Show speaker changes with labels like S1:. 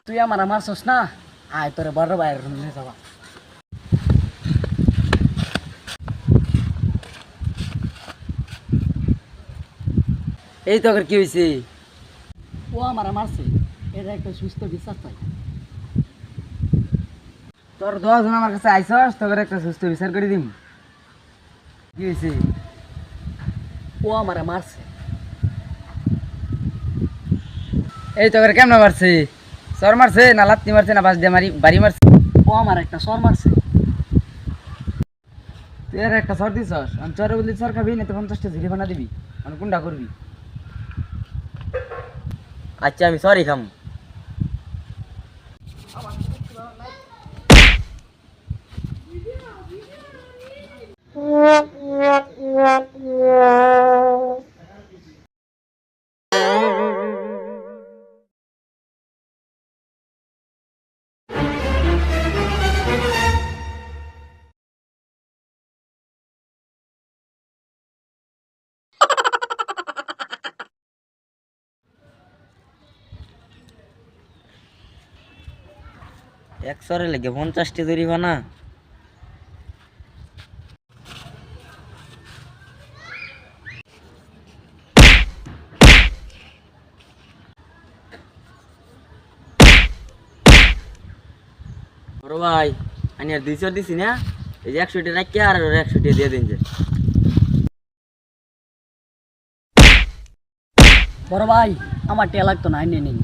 S1: তুই আমার মারছস না, আয় তোরে বড় ভাইয়ের রুম নিয়ে যাবা।
S2: এই তো কি হয়েছে?
S1: ও আমার মারছে, এটা একটা সুস্থ বিশ্বাস চাই।
S2: তোর 10 জন আমার কাছে আইসস, তোর একটা সুস্থ বিচার করে দিম। কি হয়েছে?
S1: ও আমার মারছে।
S2: এই তো কেমন মারছে? সর মারছে না লাত্তি মারছে না বাস দিয়ে বাড়ি মারছে?
S1: ও আমার একটা সর মারছে।
S2: তুই আর একটা সর দিছস, আমি চরে বলি সর খাবি না তো 50টা ঝুড়ি দিবি, আমি কোনটা করবি?
S3: আচ্ছা আমি সরি খাম। এক সরে লেগে 50টি জরিমানা। বড় ভাই আমি আর 200 দিছি না, এই যে 100 টাকা রাখি আর 100 টাকা দিয়ে দিন যে।
S1: বড় ভাই আমার টিয়া লাগতো না, নিয়ে নিন।